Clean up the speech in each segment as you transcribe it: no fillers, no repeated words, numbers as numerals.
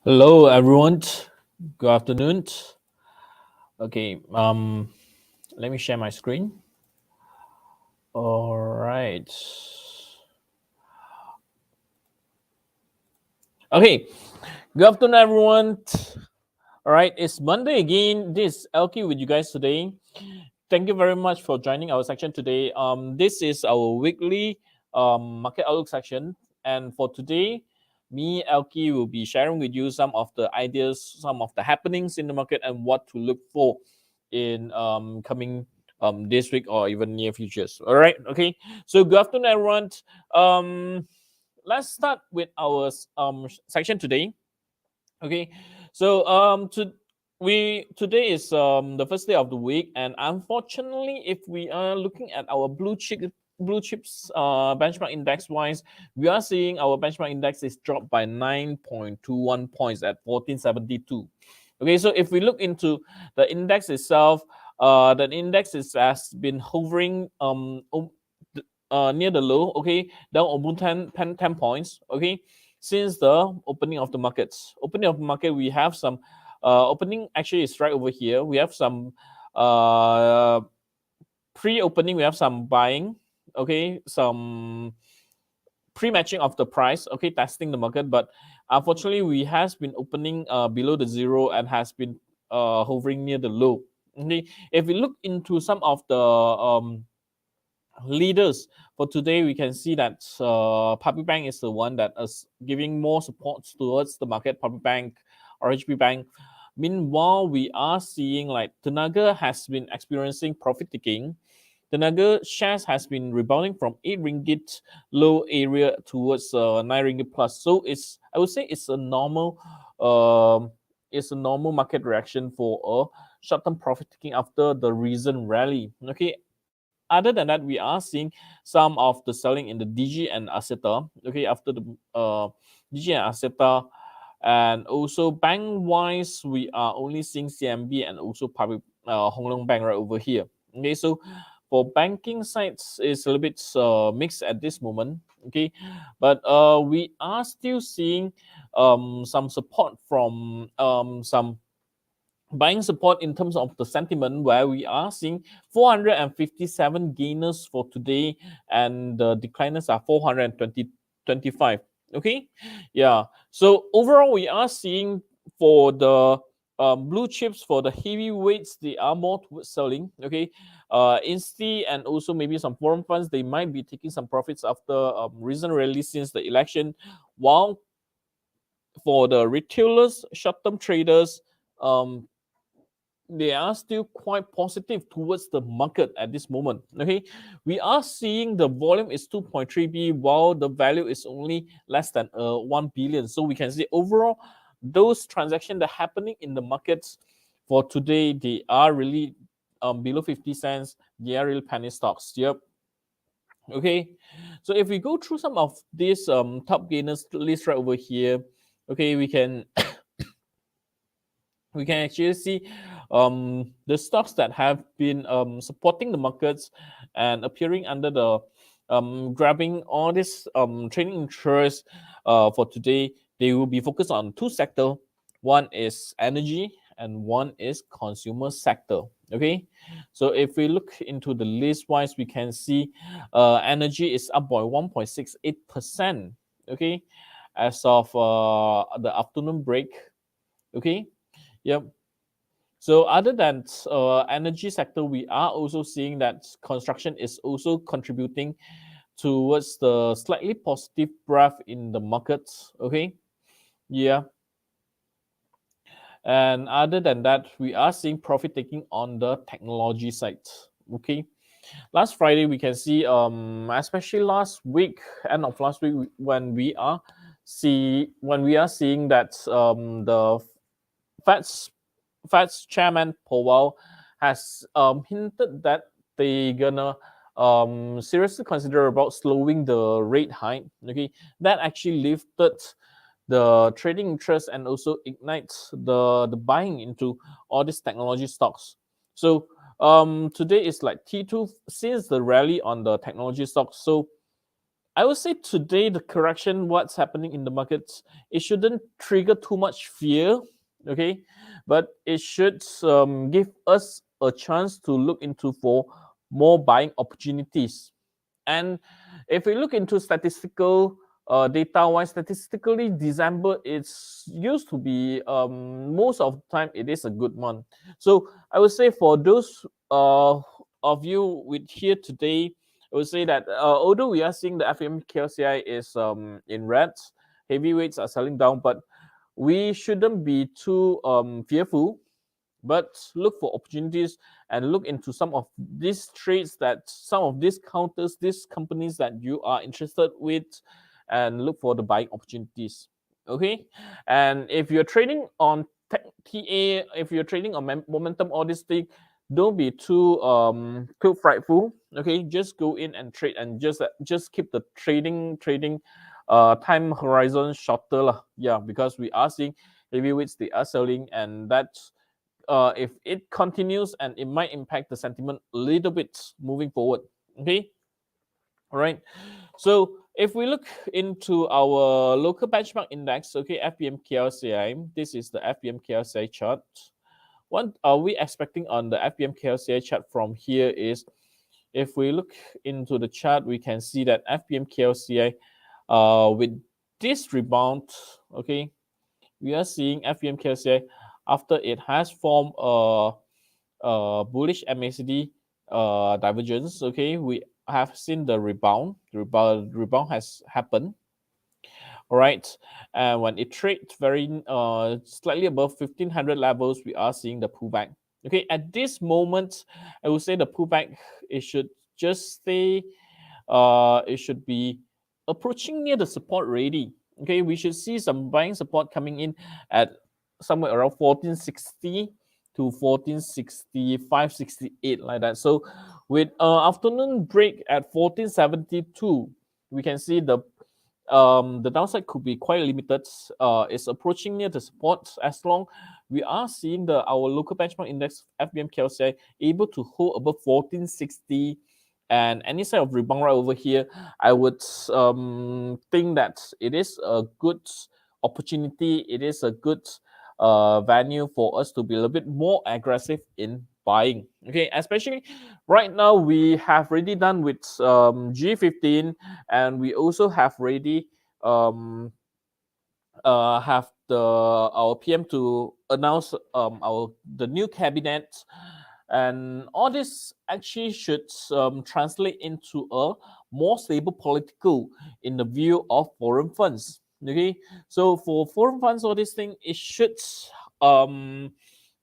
Hello, everyone. Good afternoon. Okay, let me share my screen. All right. Okay, good afternoon, everyone. All right, it's Monday again. This is Elkie with you guys today. Thank you very much for joining our section today. This is our weekly market outlook section, and for today, me Elkie will be sharing with you some of the ideas, some of the happenings in the market, and what to look for in coming this week or even near futures. All right, okay. So good afternoon, everyone. Um, let's start with our section today. Okay, so today is the first day of the week, and unfortunately, if we are looking at our blue chips benchmark index wise, we are seeing our benchmark index is dropped by 9.21 points at 1472. Okay, so if we look into the index itself, the index has been hovering near the low, okay, down almost 10 points, okay, since the opening of the markets. Opening of the market, we have some opening actually is right over here. We have some uh, pre-opening, we have some buying, okay, some pre-matching of the price, okay, testing the market, but unfortunately we has been opening below the zero and has been hovering near the low. Okay, if we look into some of the leaders for today, we can see that Public Bank is the one that is giving more support towards the market. Public Bank, RHB Bank. Meanwhile, we are seeing like Tenaga has been experiencing profit taking. Tenaga shares has been rebounding from 8 ringgit low area towards 9 ringgit plus. So I would say um, it's a normal market reaction for a short-term profit taking after the recent rally. Okay, other than that, we are seeing some of the selling in the DG and Aseta. Okay, after the DG and Aseta, and also bank wise, we are only seeing CMB and also public Hong Leong Bank right over here. Okay, so for banking sides, it's a little bit mixed at this moment. Okay, but we are still seeing some support from some buying support in terms of the sentiment, where we are seeing 457 gainers for today and the decliners are 425. Okay, yeah, so overall we are seeing for the blue chips, for the heavyweights, they are more towards selling. Okay, Insti and also maybe some foreign funds, they might be taking some profits after recent rally since the election, while for the retailers, short-term traders, um, they are still quite positive towards the market at this moment. Okay, we are seeing the volume is 2.3 b, while the value is only less than 1 billion. So we can see overall those transactions that are happening in the markets for today, they are really below 50 cents. They are real penny stocks. Yep. Okay, so if we go through some of these top gainers list right over here, okay, we can actually see the stocks that have been supporting the markets and appearing under the grabbing all this trading interest for today. They will be focused on two sectors. One is energy and one is consumer sector. Okay, so if we look into the list wise, we can see energy is up by 1.68%. Okay, as of the afternoon break. Okay, yep. So other than energy sector, we are also seeing that construction is also contributing towards the slightly positive breath in the markets. Okay, yeah. And other than that, we are seeing profit taking on the technology side. Okay, last Friday we can see especially last week, end of last week, when we are seeing that the Fed's Fed's chairman Powell has hinted that they gonna seriously consider about slowing the rate hike. Okay, that actually lifted the trading interest and also ignites the buying into all these technology stocks. So today is like T2 since the rally on the technology stocks. So I would say today the correction, what's happening in the markets, it shouldn't trigger too much fear, okay, but it should give us a chance to look into for more buying opportunities. And if we look into statistical data wise, statistically, December it's used to be most of the time it is a good month. So I would say for those of you with here today, I would say that although we are seeing the FMKLCI is in red, heavyweights are selling down, but we shouldn't be too fearful, but look for opportunities and look into some of these trades, that some of these counters, these companies that you are interested with, and look for the buying opportunities. Okay, and if you're trading on TA, if you're trading on momentum or this thing, don't be too frightful. Okay, just go in and trade, and just keep the trading time horizon shorter lah. Yeah, because we are seeing heavyweights, they are selling, and that's if it continues, and it might impact the sentiment a little bit moving forward. Okay, all right. So if we look into our local benchmark index, okay, FBM this is the FBM chart. What are we expecting on the FBM chart from here is, if we look into the chart, we can see that FBM with this rebound, okay, we are seeing FBM after it has formed a bullish MACD divergence. Okay, we have seen the rebound. Rebound has happened. All right, and when it trades very slightly above 1500 levels, we are seeing the pullback. Okay, at this moment, I would say the pullback, it should just stay. It should be approaching near the support already. Okay, we should see some buying support coming in at somewhere around 1460 to 1465, 68, like that. So with afternoon break at 1472, we can see the downside could be quite limited. It's approaching near the support, as long we are seeing our local benchmark index FBM able to hold above 1460, and any sort of rebound right over here, I would think that it is a good opportunity. It is a good venue for us to be a little bit more aggressive in buying. Okay, especially right now we have already done with G15, and we also have already have our PM to announce the new cabinet, and all this actually should translate into a more stable political in the view of foreign funds. Okay, so for foreign funds, all this thing, it should um,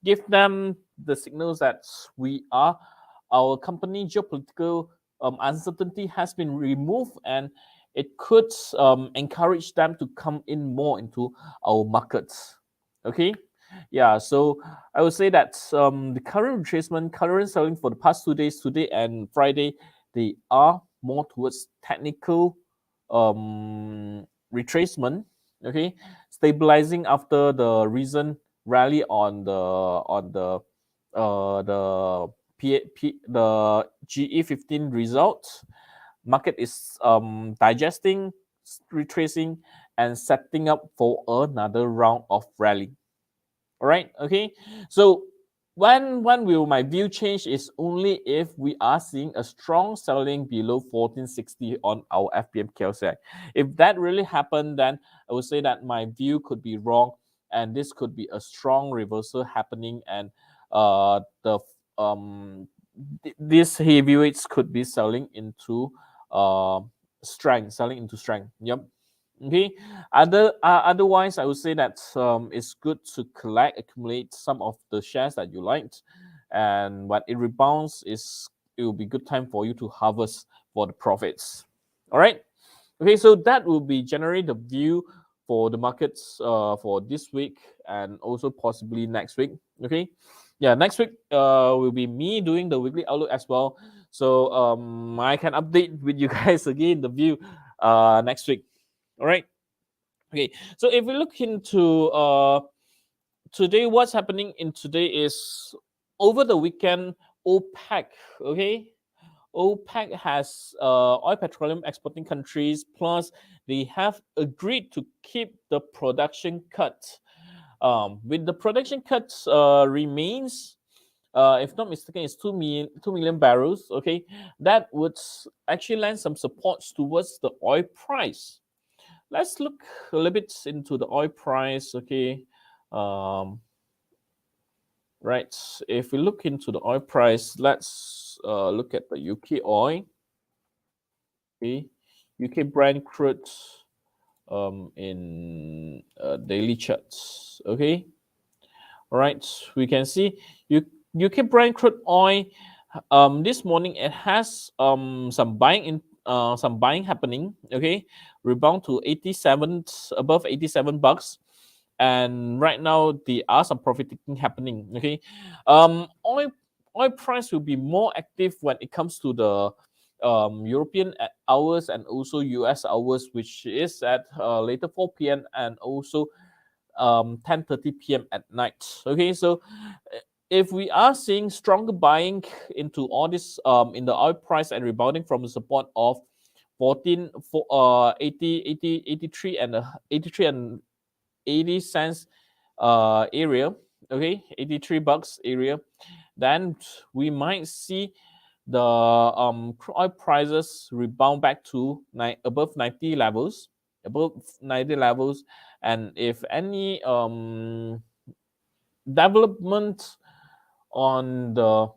give them the signals that our company geopolitical uncertainty has been removed, and it could encourage them to come in more into our markets. Okay, yeah. So I would say that the current retracement, current selling for the past 2 days, today and Friday, they are more towards technical retracement. Okay, stabilizing after the recent rally on the the GE15 results. Market is digesting, retracing, and setting up for another round of rally. All right, okay. So when will my view change is only if we are seeing a strong selling below 1460 on our FBM KLCI. If that really happened, then I would say that my view could be wrong, and this could be a strong reversal happening, and the these heavyweights could be selling into strength, selling into strength. Yep. Okay. Otherwise, I would say that it's good to accumulate some of the shares that you liked, and when it rebounds, it will be good time for you to harvest for the profits. All right. Okay, so that will be generally the view for the markets for this week, and also possibly next week. Okay, yeah, next week will be me doing the weekly outlook as well. So I can update with you guys again the view next week. All right. Okay, so if we look into today, what's happening in today is over the weekend, OPEC. Okay, OPEC has oil petroleum exporting countries, plus they have agreed to keep the production cut. With the production cuts remains, if not mistaken, it's 2 million barrels. Okay, that would actually lend some supports towards the oil price. Let's look a little bit into the oil price. Okay, um, right. If we look into the oil price, let's look at the UK oil. Okay, UK Brent crude in daily charts. Okay, all right. We can see UK Brent crude oil. This morning it has some buying happening. Okay, rebound to 87, above 87 bucks, and right now there are some profit taking happening. Okay, oil price will be more active when it comes to the European hours and also US hours, which is at later 4 p.m. and also 10:30 p.m. at night. Okay, so if we are seeing stronger buying into all this in the oil price and rebounding from the support of 14 for 80 80 83 and 83 and 80 cents area, okay, 83 bucks area, then we might see the crude oil prices rebound back to above 90 levels, above 90 levels. And if any development on the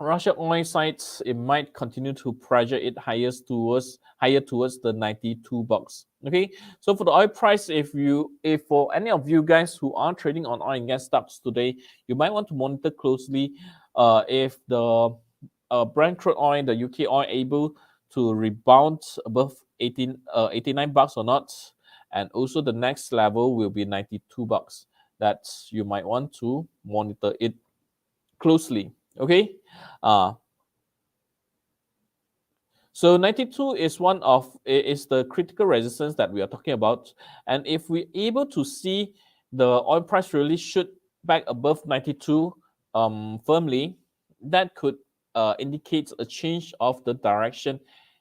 Russia oil sites, it might continue to pressure it higher towards the 92 bucks. Okay, so for the oil price, if for any of you guys who are trading on oil and gas stocks today, you might want to monitor closely if the Brent crude oil, the UK oil, able to rebound above 89 bucks or not, and also the next level will be 92 bucks. That you might want to monitor it closely. Okay, uh, so 92 is the critical resistance that we are talking about, and if we're able to see the oil price really shoot back above 92 firmly, that could indicate a change of the direction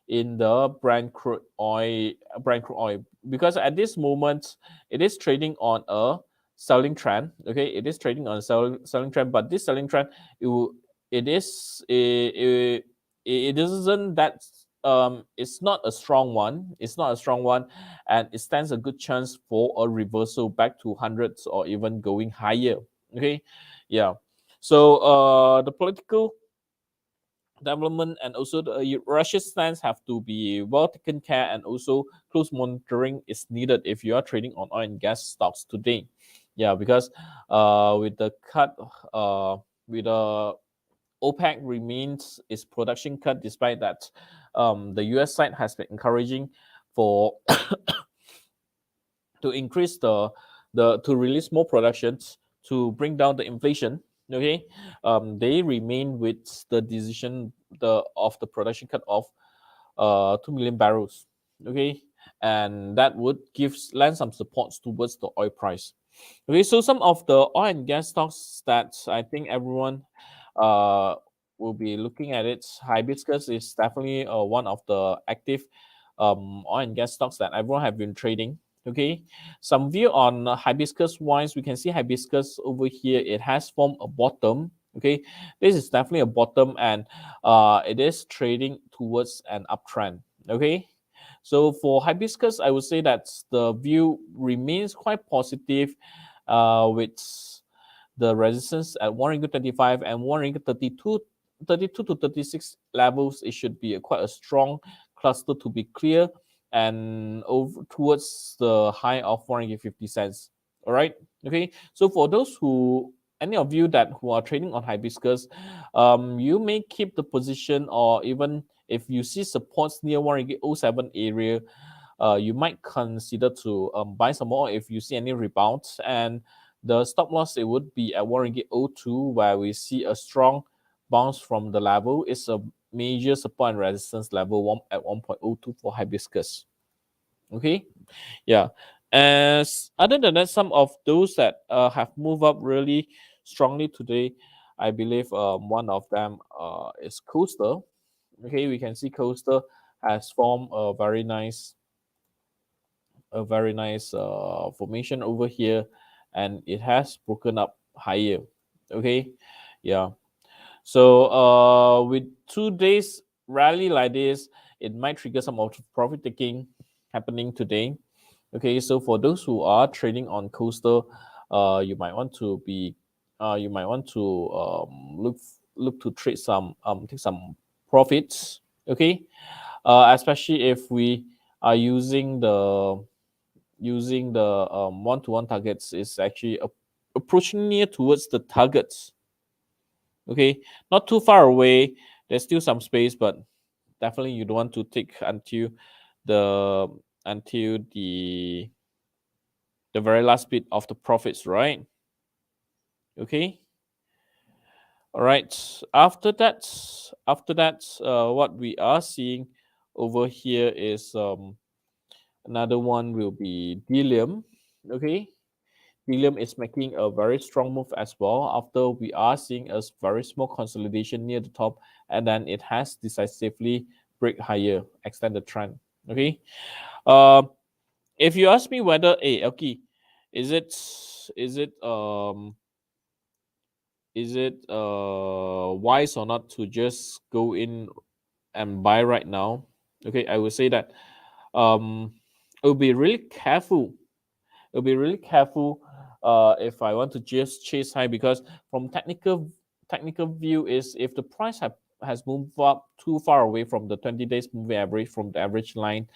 in the Brent crude oil, because at this moment it is trading on a selling trend. Okay, it is trading on a selling trend, but this selling trend, it will, it is it isn't that it's not a strong one. It's not a strong one, and it stands a good chance for a reversal back to hundreds or even going higher. Okay, yeah. So the political development and also the Russia's stance have to be well taken care, and also close monitoring is needed if you are trading on oil and gas stocks today. Yeah, because with the cut, with the OPEC remains its production cut, despite that the US side has been encouraging for to increase the to release more productions to bring down the inflation. Okay, they remain with the decision of the production cut of 2 million barrels. Okay, and that would lend some supports towards the oil price. Okay, so some of the oil and gas stocks that I think everyone uh, will be looking at it. Hibiscus is definitely one of the active oil and gas stocks that everyone have been trading. Okay, some view on hibiscus wise, we can see hibiscus over here. It has formed a bottom. Okay, this is definitely a bottom, and it is trading towards an uptrend. Okay, so for hibiscus, I would say that the view remains quite positive, with the resistance at 1 ringgit 25 and 1 ringgit 32 to 36 levels. It should be quite a strong cluster to be clear, and over towards the high of 1 ringgit 50 cents. All right. Okay. So for those who, any of you that who are trading on hibiscus, you may keep the position, or even if you see supports near 1 ringgit 07 area, you might consider to buy some more if you see any rebounds. And the stop loss, it would be at 1 ringgit 02, where we see a strong bounce from the level. It's a major support and resistance level at 1.02 for hibiscus. Okay, yeah. As other than that, some of those that have moved up really strongly today, I believe one of them is Coaster. Okay, we can see Coastal has formed a very nice formation over here, and it has broken up higher. Okay, yeah. So with 2 days rally like this, it might trigger some of profit taking happening today. Okay, so for those who are trading on Coastal, you might want to be, you might want to look to trade some take some profits. Okay, especially if we are using the one-to-one targets is actually approaching near towards the targets. Okay, not too far away. There's still some space, but definitely you don't want to take the until the very last bit of the profits, right? Okay. All right. After that, what we are seeing over here is another one will be Delium. Okay. Delium is making a very strong move as well after we are seeing a very small consolidation near the top, and then it has decisively break higher, extend the trend. Okay. Uh, if you ask me whether, hey, okay, is it is it um is it wise or not to just go in and buy right now? Okay, I would say that um it'll be really careful. It'll be really careful if I want to just chase high, because from technical view is if the price has moved up too far away from the 20 days moving average, from the average line,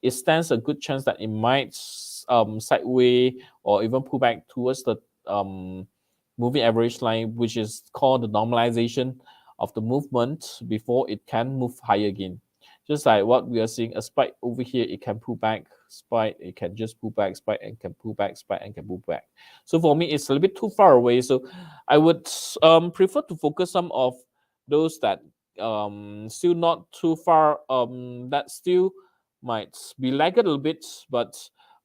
it stands a good chance that it might sideway or even pull back towards the moving average line, which is called the normalization of the movement before it can move higher again. Just like what we are seeing, a spike over here, it can pull back, spike, it can just pull back, spike, and can pull back, spike, and can pull back. So for me, it's a little bit too far away. So I would prefer to focus some of those that still not too far, that still might be lagged a little bit, but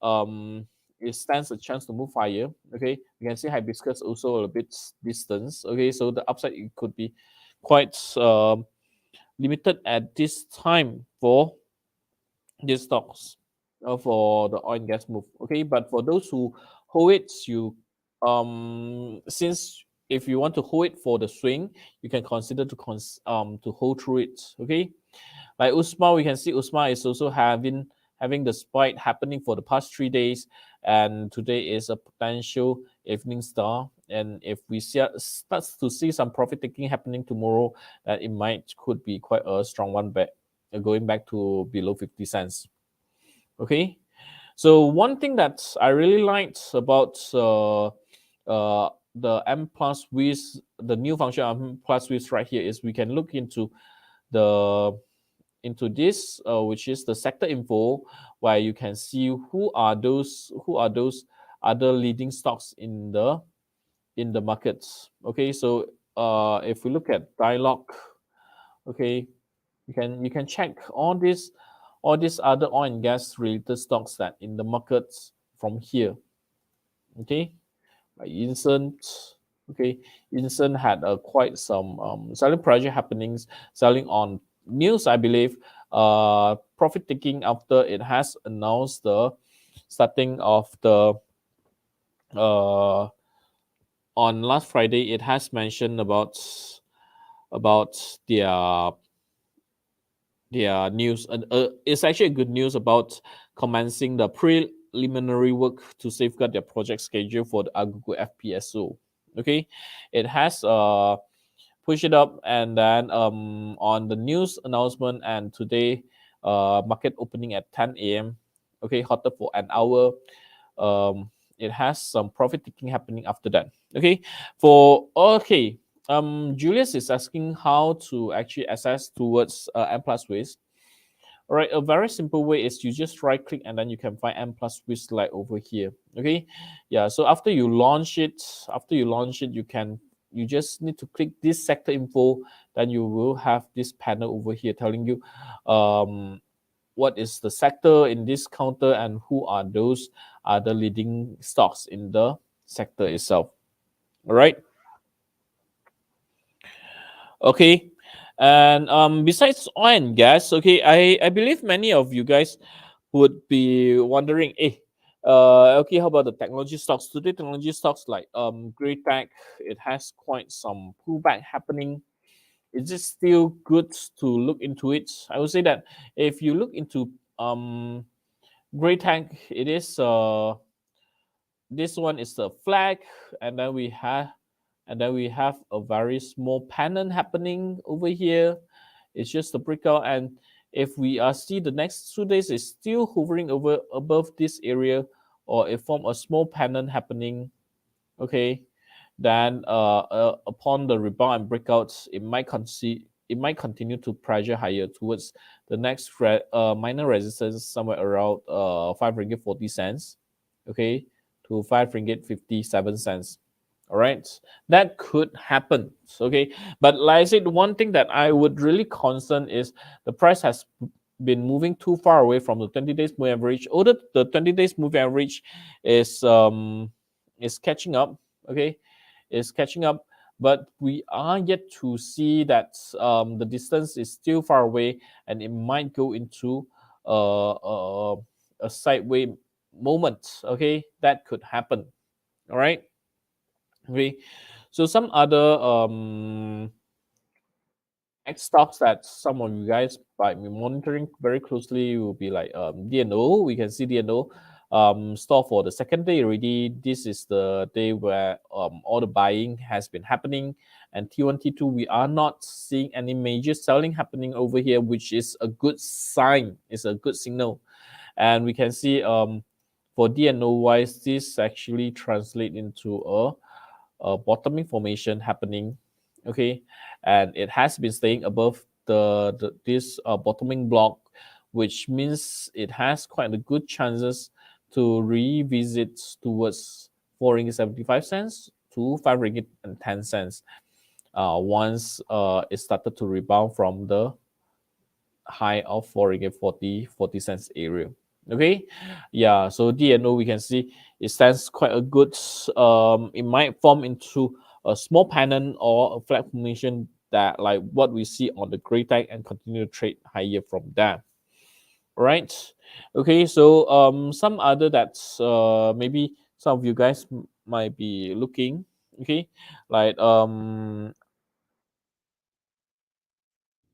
um it stands a chance to move higher. Okay, you can see hibiscus also a little bit distance. Okay, so the upside it could be quite limited at this time for these stocks, for the oil and gas move. Okay, but for those who hold it, you since if you want to hold it for the swing, you can consider to hold through it. Okay, like Usma, we can see Usma is also having the spike happening for the past 3 days, and today is a potential evening star. And if we starts to see some profit taking happening tomorrow, that it might could be quite a strong one back, going back to below 50 cents. Okay, so one thing that I really liked about the M plus with the new function of M plus with right here is we can look the into this, which is the sector info, where you can see who are those other leading stocks in the markets. Okay, so if we look at Dialog, okay, you can check all these other oil and gas related stocks that in the markets from here. Okay, like Incent. Okay, Incent had quite some selling pressure happenings, selling on news, I believe. Profit taking after it has announced the starting of the uh, on last Friday. It has mentioned about their news, and it's actually good news about commencing the preliminary work to safeguard their project schedule for the Agogo FPSO. Okay, it has pushed it up, and then on the news announcement and today market opening at 10 a.m. Okay, hotter for an hour. It has some profit taking happening after that. Okay, Julius is asking how to actually access towards M plus ways. All right, a very simple way is you just right click and then you can find M plus Swiss like over here. Okay, yeah. So after you launch it, you just need to click this sector info. Then you will have this panel over here telling you what is the sector in this counter and who are those other leading stocks in the sector itself. All right. Okay. And besides oil and gas, okay, I believe many of you guys would be wondering, okay, how about the technology stocks? Today, technology stocks like Greatech, it has quite some pullback happening. Is it still good to look into it? I would say that if you look into Greatech, it is this one is the flag, and then we have a very small pattern happening over here. It's just a breakout, and if we see the next 2 days is still hovering over above this area, or it form a small pattern happening, okay, then upon the rebound and breakouts, it might continue to pressure higher towards the next minor resistance somewhere around 5 ringgit 40 cents, okay, to 5 ringgit 57 cents. All right, that could happen. Okay, but like I said, one thing that I would really concern is the price has been moving too far away from the 20 days moving average. Although the 20 days moving average is catching up, okay, is catching up, but we are yet to see that the distance is still far away, and it might go into a sideways moment. Okay, that could happen. All right. Okay. So some other next stocks that some of you guys might be monitoring very closely will be like DNO. We can see DNO store for the second day already. This is the day where all the buying has been happening, and T1 T2 we are not seeing any major selling happening over here, which is a good sign. It's a good signal, and we can see for DNO wise, this actually translate into a bottoming formation happening, okay, and it has been staying above the this bottoming block, which means it has quite a good chances to revisit towards 4 ringgit 75 cents to 5 ringgit 10 cents once it started to rebound from the high of 4 ringgit 40 cents area. Okay, yeah, so DNO we can see it stands quite a good it might form into a small pattern or a flat formation that like what we see on the Greatech and continue to trade higher from there. Right. Okay, so some other that's maybe some of you guys might be looking, okay, like Dong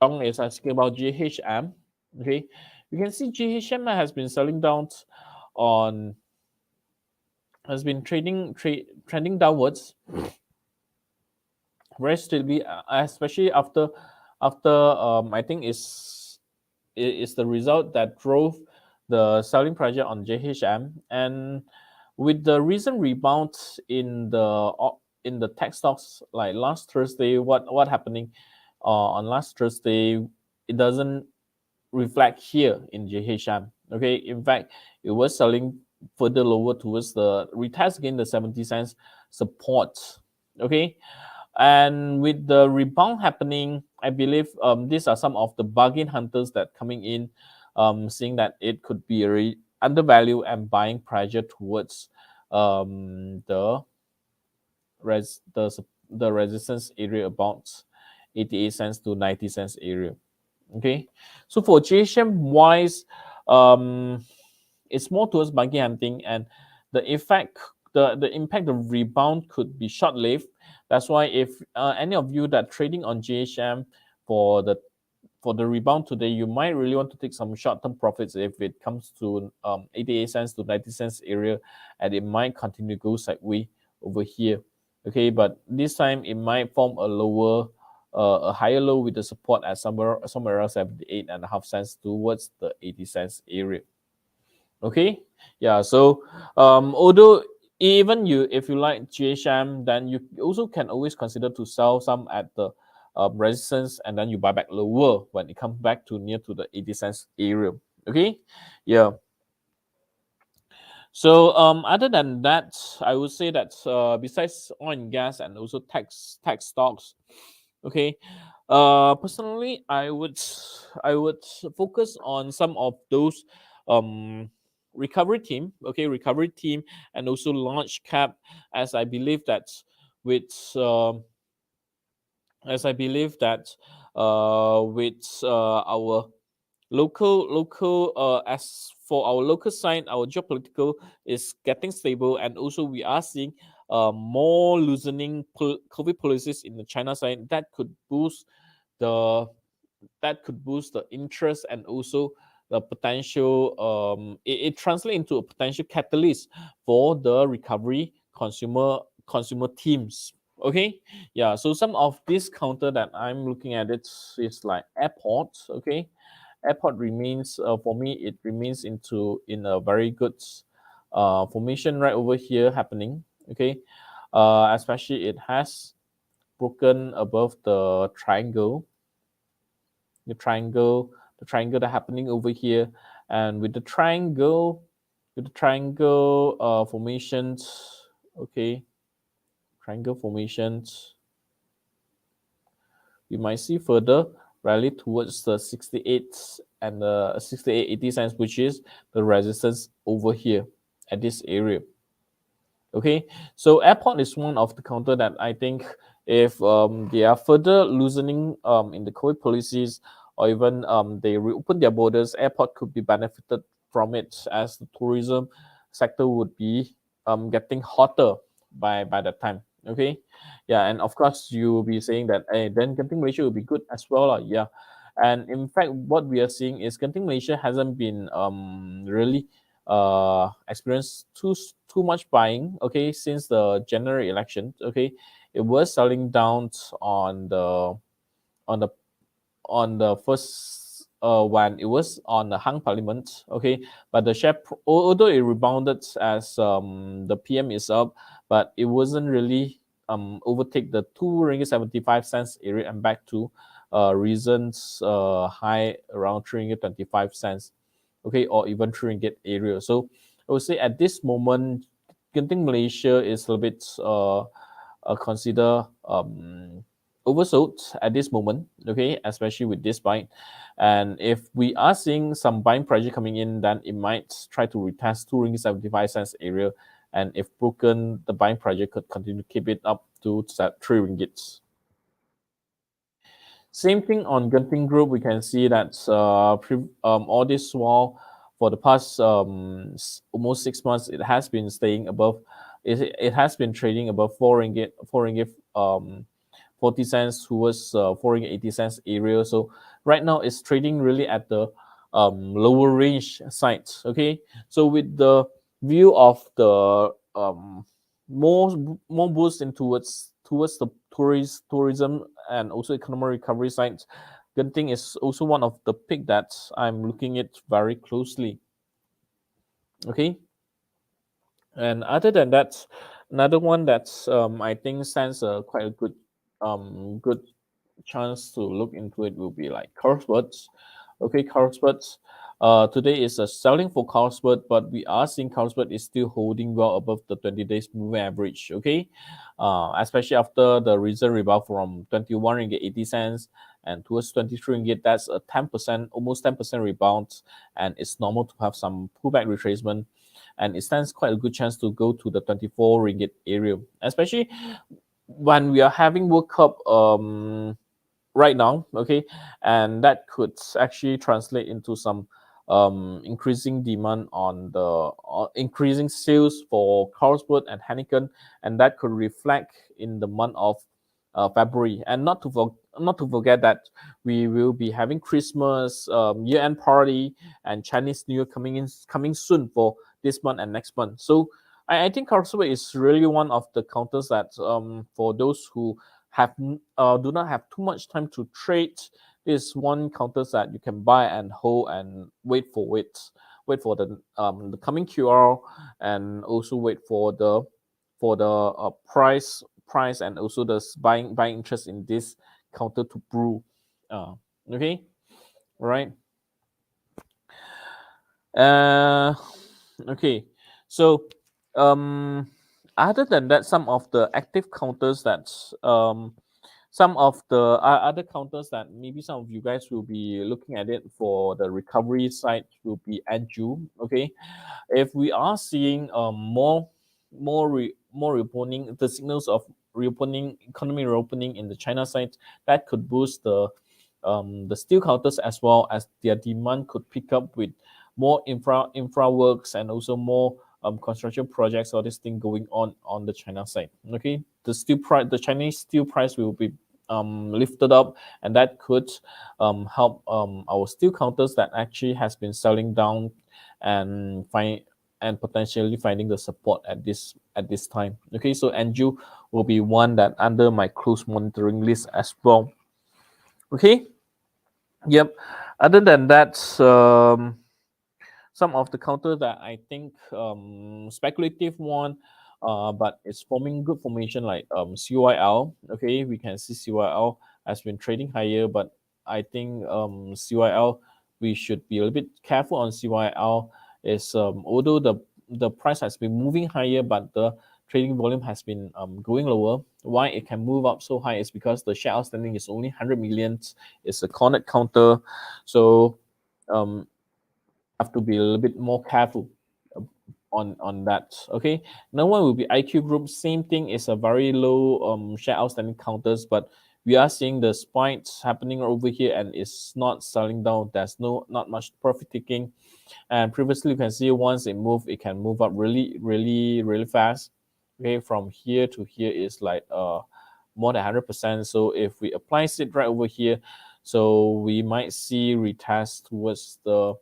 is asking about GHM. Okay, you can see GHM has been selling down on has been trending downwards very steadily, especially after I think is the result that drove the selling pressure on JHM, and with the recent rebound in the tech stocks like last Thursday, what happening on last Thursday, it doesn't reflect here in JHM. Okay, in fact, it was selling further lower towards the retest again the 70 cents support. Okay, and with the rebound happening, I believe these are some of the bargain hunters that coming in, seeing that it could be undervalued and buying pressure towards the res the resistance area about 88 cents to 90 cents area. Okay, so for JHM wise, um, it's more towards bargain hunting, and the effect, the impact of rebound could be short lived. That's why if any of you that trading on JHM for the rebound today, you might really want to take some short term profits if it comes to 88 cents to 90 cents area, and it might continue to go sideways over here. Okay, but this time it might form a higher low with the support at somewhere around 78.5 cents towards the 80 cents area. Okay, yeah. So although even you if you like GHM, then you also can always consider to sell some at the resistance, and then you buy back lower when it comes back to near to the 80 cents area. Okay, yeah. So other than that, I would say that besides oil and gas and also tech stocks, okay, personally, I would focus on some of those um recovery team, and also launch cap, as I believe that with as I believe that with our local as for our local side, our geopolitical is getting stable, and also we are seeing more loosening COVID policies in the China side the that could boost the interest, and also the potential it translates into a potential catalyst for the recovery consumer teams. Okay, yeah, so some of this counter that I'm looking at it is like airport. Okay, airport remains for me, it remains in a very good formation right over here happening. Okay, especially it has broken above the triangle that happening over here, and with the triangle formations. Okay, triangle formations, we might see further rally towards the 68 and the 68.80 cents, which is the resistance over here at this area. Okay, so airport is one of the counter that I think if they are further loosening in the COVID policies, or even they reopen their borders, airport could be benefited from it, as the tourism sector would be getting hotter by that time. Okay, yeah, and of course you will be saying that, hey, then Genting Malaysia will be good as well. Yeah, and in fact, what we are seeing is Genting Malaysia hasn't been really experienced too much buying. Okay, since the January election. Okay, it was selling down on the on the first when it was on the Hang Parliament. Okay, but the share although it rebounded as the PM is up, but it wasn't really overtake the 2 ringgit 75 cents area and back to recent high around 3 ringgit 25 cents. Okay, or even 3 ringgit area. So I would say at this moment, Genting Malaysia is a little bit consider oversold at this moment. Okay, especially with this buy, and if we are seeing some buying pressure coming in, then it might try to retest 2 ringgit 75 cents area, and if broken, the buying pressure could continue to keep it up to 3 ringgits. Same thing on Genting Group. We can see that all this while, for the past almost 6 months, it has been staying above. It has been trading above 4 ringgit 40 cents towards 4 ringgit 80 cents area. So right now it's trading really at the lower range side. Okay, so with the view of the more boost in towards the tourism and also economic recovery side, Genting is also one of the pick that I'm looking at very closely. Okay, and other than that, another one that's I think stands a quite a good chance to look into it will be like Carlsberg. Okay, Carlsberg. Today is a selling for Carlsberg, but we are seeing Carlsberg is still holding well above the 20 days moving average. Okay, especially after the recent rebound from 21 ringgit 80 cents and towards 23 ringgit. That's a 10%, almost 10% rebound, and it's normal to have some pullback retracement, and it stands quite a good chance to go to the 24 ringgit area, especially when we are having World Cup right now. Okay, and that could actually translate into some increasing demand on the increasing sales for Carlsberg and Heineken, and that could reflect in the month of February. And not to forget that we will be having Christmas year-end party and Chinese New Year coming soon for this month and next month. So I think Carlsberg is really one of the counters that for those who do not have too much time to trade, is one counters that you can buy and hold and wait for the coming QR, and also wait for the price and also the buying interest in this counter to brew. Okay, all right. Uh, okay, so other than that, some of the active counters that some of the other counters that maybe some of you guys will be looking at it for the recovery side will be Anju. Okay, if we are seeing more reopening, the signals of reopening, economy reopening in the China side, that could boost the the steel counters, as well as their demand could pick up with more infra works and also more construction projects, all this thing going on the China side. Okay, the Chinese steel price will be lifted up, and that could help our steel counters that actually has been selling down and find and potentially finding the support at this time. Okay, so Anju will be one that under my close monitoring list as well. Okay, yep. Other than that, some of the counter that I think speculative one, but it's forming good formation like CYL. Okay, we can see CYL has been trading higher, but I think CYL we should be a little bit careful on CYL. Is although the price has been moving higher, but the trading volume has been going lower. Why it can move up so high is because the share outstanding is only 100 million. It's a connect counter, so um, have to be a little bit more careful on that. Okay, another one will be IQ Group. Same thing, is a very low share outstanding counters, but we are seeing the spikes happening over here, and it's not selling down. There's not much profit taking, and previously you can see once it move, it can move up really fast. Okay, from here to here is like more than 100%. So if we apply it right over here, so we might see retest towards the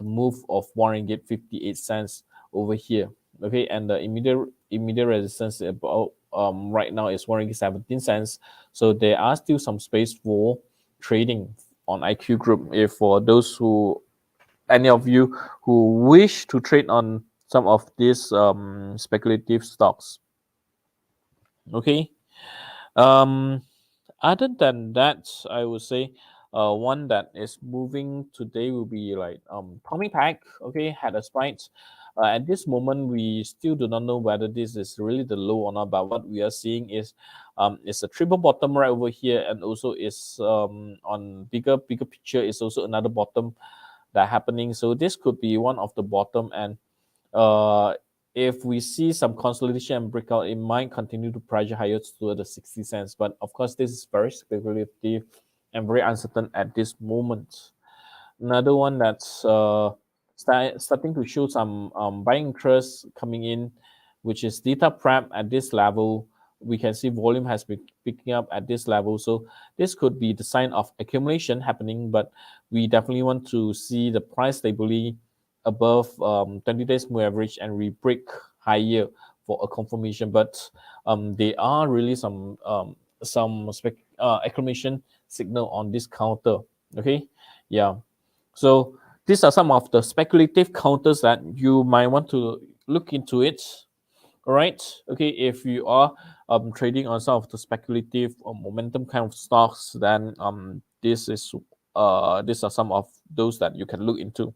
move of 1 ringgit 58 cents over here. Okay, and the immediate resistance about right now is 1 ringgit 17 cents. So there are still some space for trading on IQ Group. If for those who any of you who wish to trade on some of these speculative stocks. Okay. Um, Other than that, I would say one that is moving today will be like Tommy Pack. Okay, had a spike. At this moment, we still do not know whether this is really the low or not. But what we are seeing is it's a triple bottom right over here, and also is on bigger picture is also another bottom that happening. So this could be one of the bottom, and uh, if we see some consolidation and breakout, it might continue to pressure higher to the 60 cents. But of course, this is very speculative and very uncertain at this moment. Another one that's starting to show some buying interest coming in, which is data prep at this level. We can see volume has been picking up at this level. So this could be the sign of accumulation happening, but we definitely want to see the price stably above 20 days moving average and we break higher for a confirmation. But there are really some accumulation signal on this counter. Okay, yeah. So these are some of the speculative counters that you might want to look into it. All right. Okay. If you are trading on some of the speculative or momentum kind of stocks, then these are some of those that you can look into.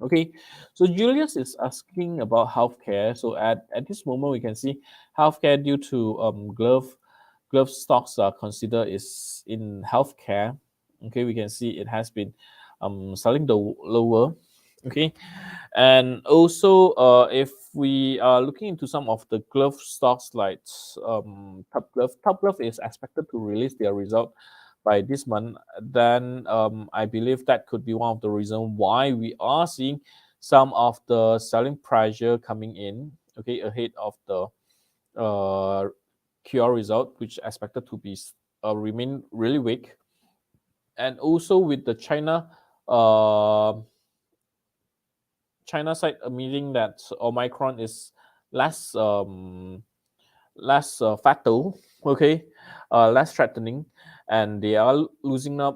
Okay, so Julius is asking about healthcare. So at this moment, we can see healthcare due to glove stocks are considered is in healthcare. Okay, we can see it has been selling the lower. Okay, and also if we are looking into some of the glove stocks like Top Glove is expected to release their result by this month, then I believe that could be one of the reasons why we are seeing some of the selling pressure coming in, okay, ahead of the QR result, which is expected to be remain really weak, and also with the uh, China side admitting that Omicron is less fatal, okay, less threatening, and they are losing their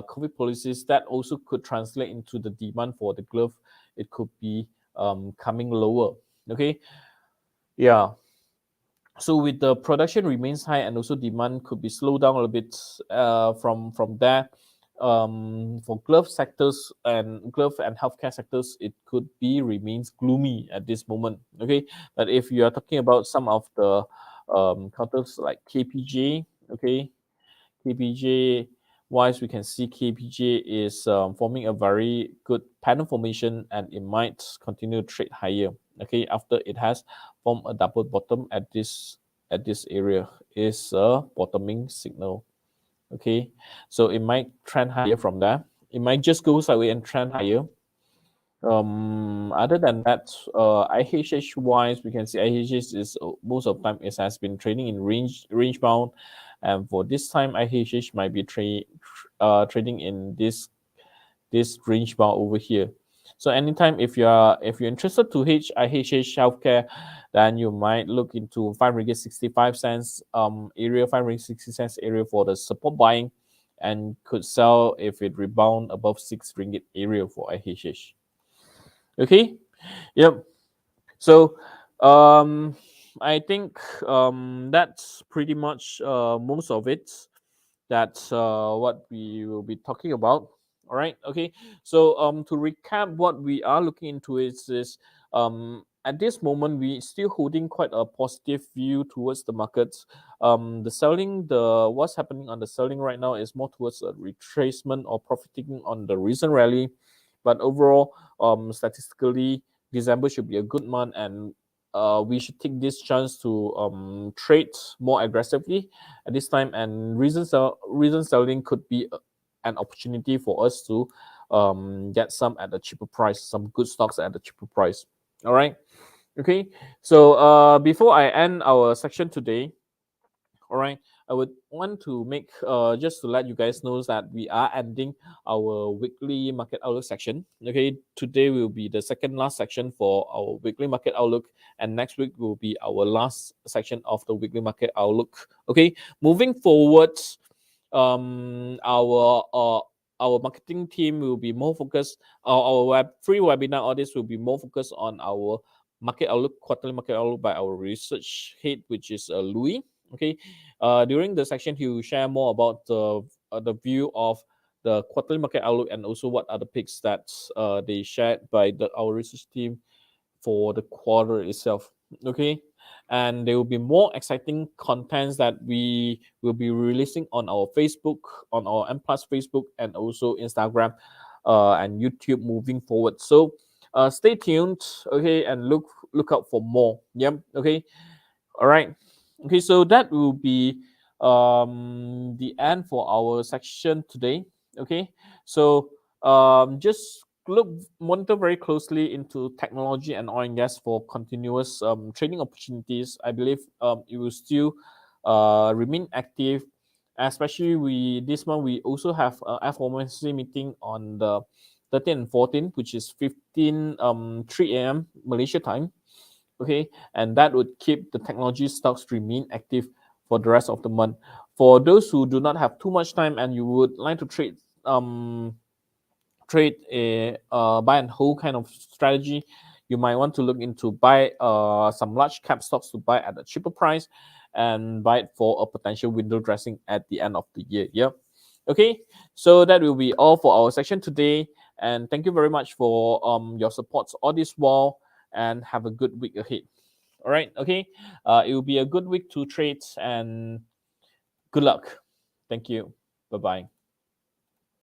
COVID policies. That also could translate into the demand for the glove. It could be coming lower. Okay, yeah. So with the production remains high and also demand could be slowed down a little bit from there. For glove and healthcare sectors, it could be remains gloomy at this moment. Okay, but if you are talking about some of the counters like KPJ, okay, KPJ wise, we can see KPJ is forming a very good pattern formation, and it might continue to trade higher. Okay, after it has formed a double bottom at this at this area is a bottoming signal. Okay, so it might trend higher from there. It might just go sideways and trend higher. Other than that, IHH wise, we can see IHH is most of the time it has been trading in range bound, and for this time IHH might be trading in this range bound over here. So anytime if you're interested to hedge IHH healthcare, then you might look into 5 ringgit 65 cents area, 5 ringgit 60 cents area for the support buying, and could sell if it rebound above 6 ringgit area for IHH. Okay, yep. So I think that's pretty much most of it. That's what we will be talking about. All right. Okay. So to recap, what we are looking into is at this moment we still holding quite a positive view towards the markets. The what's happening on the selling right now is more towards a retracement or profiting on the recent rally, but overall, statistically, December should be a good month, and we should take this chance to trade more aggressively at this time. And reason selling could be an opportunity for us to get some at a cheaper price, some good stocks at a cheaper price. All right. Okay. So before I end our section today, all right, I would want to make just to let you guys know that we are ending our weekly market outlook section. Okay, today will be the second last section for our weekly market outlook, and next week will be our last section of the weekly market outlook. Okay, moving forward, our marketing team will be more focused. Our free webinar audience will be more focused on our market outlook, quarterly market outlook by our research head, which is Louis. Okay, during the section, he will share more about the view of the quarterly market outlook and also what are the picks that they shared by our research team for the quarter itself. Okay, and there will be more exciting contents that we will be releasing on our Facebook, on our M Plus Facebook, and also Instagram and YouTube moving forward. So stay tuned, okay, and look out for more. Yep. Okay. All right. Okay, so that will be the end for our section today. Okay, so just monitor very closely into technology and oil and gas for continuous trading opportunities. I believe it will still remain active, especially we this month we also have a FOMC meeting on the 13 and 14, which is 3 a.m. Malaysia time. Okay, and that would keep the technology stocks remain active for the rest of the month. For those who do not have too much time and you would like to trade a buy and hold kind of strategy, you might want to look into buy some large cap stocks to buy at a cheaper price and buy it for a potential window dressing at the end of the year. Yeah. Okay, so that will be all for our section today, and thank you very much for your support all this while, and have a good week ahead. All right. Okay. It will be a good week to trade, and good luck. Thank you. Bye bye.